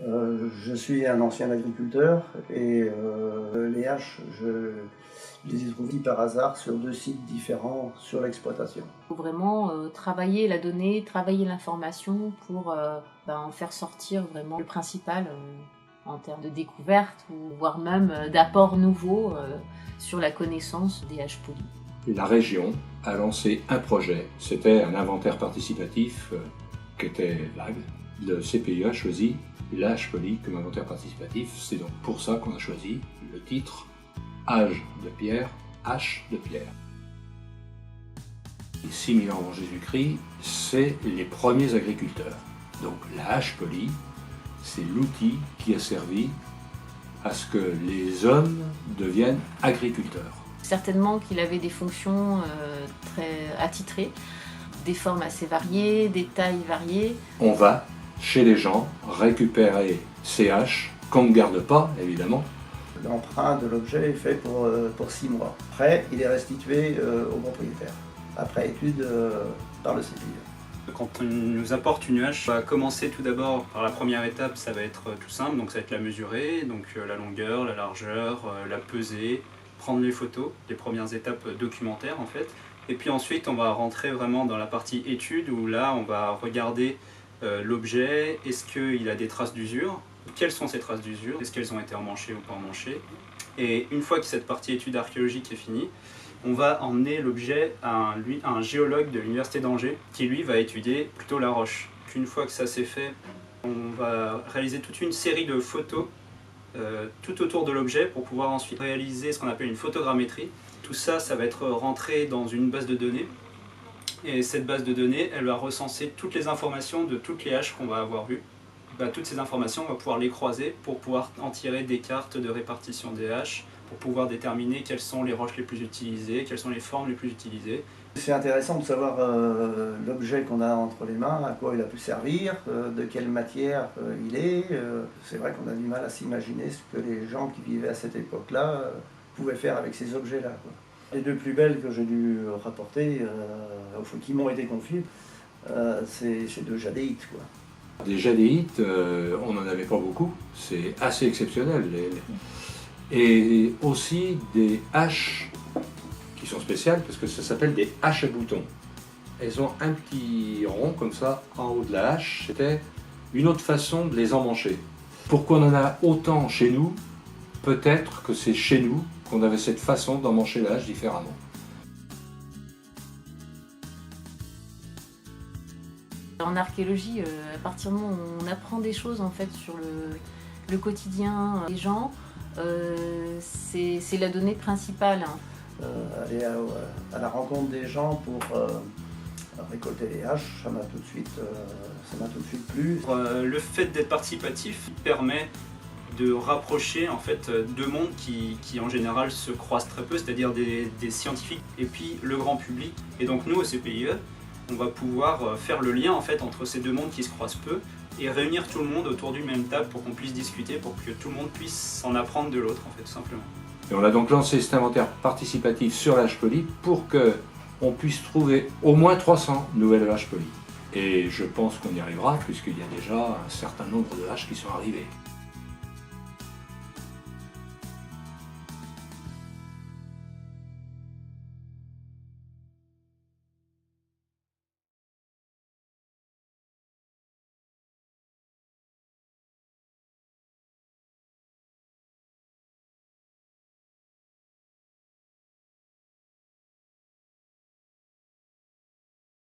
Je suis un ancien agriculteur et les haches, je les ai trouvées par hasard sur 2 sites différents sur l'exploitation. Il faut vraiment travailler la donnée, travailler l'information pour en faire sortir vraiment le principal en termes de découverte ou voire même d'apports nouveaux sur la connaissance des haches polies. La région a lancé un projet, c'était un inventaire participatif qui était vague. Le CPIE a choisi la hache polie comme inventaire participatif, c'est donc pour ça qu'on a choisi le titre Âge de pierre, hache de pierre. 6000 ans avant Jésus-Christ, c'est les premiers agriculteurs. Donc la hache polie, c'est l'outil qui a servi à ce que les hommes deviennent agriculteurs. Certainement qu'il avait des fonctions très attitrées, des formes assez variées, des tailles variées. On va chez les gens récupérer ces haches qu'on ne garde pas, évidemment. L'emprunt de l'objet est fait pour 6 mois. Après, il est restitué au propriétaire, après étude par le CPIE. Quand on nous apporte une hache, on va commencer tout d'abord par la première étape, ça va être tout simple, donc ça va être la mesurer, donc la longueur, la largeur, la peser, prendre les photos, les premières étapes documentaires en fait. Et puis ensuite on va rentrer vraiment dans la partie étude où là on va regarder l'objet, est-ce qu'il a des traces d'usure, quelles sont ces traces d'usure, est-ce qu'elles ont été emmanchées ou pas emmanchées. Et une fois que cette partie étude archéologique est finie, on va emmener l'objet à un géologue de l'université d'Angers qui lui va étudier plutôt la roche. Une fois que ça c'est fait, on va réaliser toute une série de photos tout autour de l'objet pour pouvoir ensuite réaliser ce qu'on appelle une photogrammétrie. Tout ça, ça va être rentré dans une base de données. Et cette base de données, elle va recenser toutes les informations de toutes les haches qu'on va avoir vues. Toutes ces informations, on va pouvoir les croiser pour pouvoir en tirer des cartes de répartition des haches, pour pouvoir déterminer quelles sont les roches les plus utilisées, quelles sont les formes les plus utilisées. C'est intéressant de savoir l'objet qu'on a entre les mains, à quoi il a pu servir, de quelle matière il est. C'est vrai qu'on a du mal à s'imaginer ce que les gens qui vivaient à cette époque-là pouvaient faire avec ces objets-là. Les 2 plus belles que j'ai dû rapporter, qui m'ont été confiées, c'est 2 jadéites. Des jadéites, on n'en avait pas beaucoup, c'est assez exceptionnel. Et aussi des haches qui sont spéciales parce que ça s'appelle des haches à boutons. Elles ont un petit rond comme ça en haut de la hache, c'était une autre façon de les emmancher. Pourquoi on en a autant chez nous? Peut-être que c'est chez nous qu'on avait cette façon d'emmancher la hache différemment. En archéologie, à partir du moment où on apprend des choses en fait sur le quotidien des gens, c'est la donnée principale. Aller à la rencontre des gens pour récolter les haches, ça m'a tout de suite plu. Le fait d'être participatif permet de rapprocher en fait 2 mondes qui en général se croisent très peu, c'est-à-dire des scientifiques et puis le grand public. Et donc nous au CPIE, on va pouvoir faire le lien en fait entre ces 2 mondes qui se croisent peu et réunir tout le monde autour d'une même table pour qu'on puisse discuter, pour que tout le monde puisse en apprendre de l'autre en fait, tout simplement. Et on a donc lancé cet inventaire participatif sur la hache polie pour qu'on puisse trouver au moins 300 nouvelles haches polies. Et je pense qu'on y arrivera puisqu'il y a déjà un certain nombre de haches qui sont arrivées.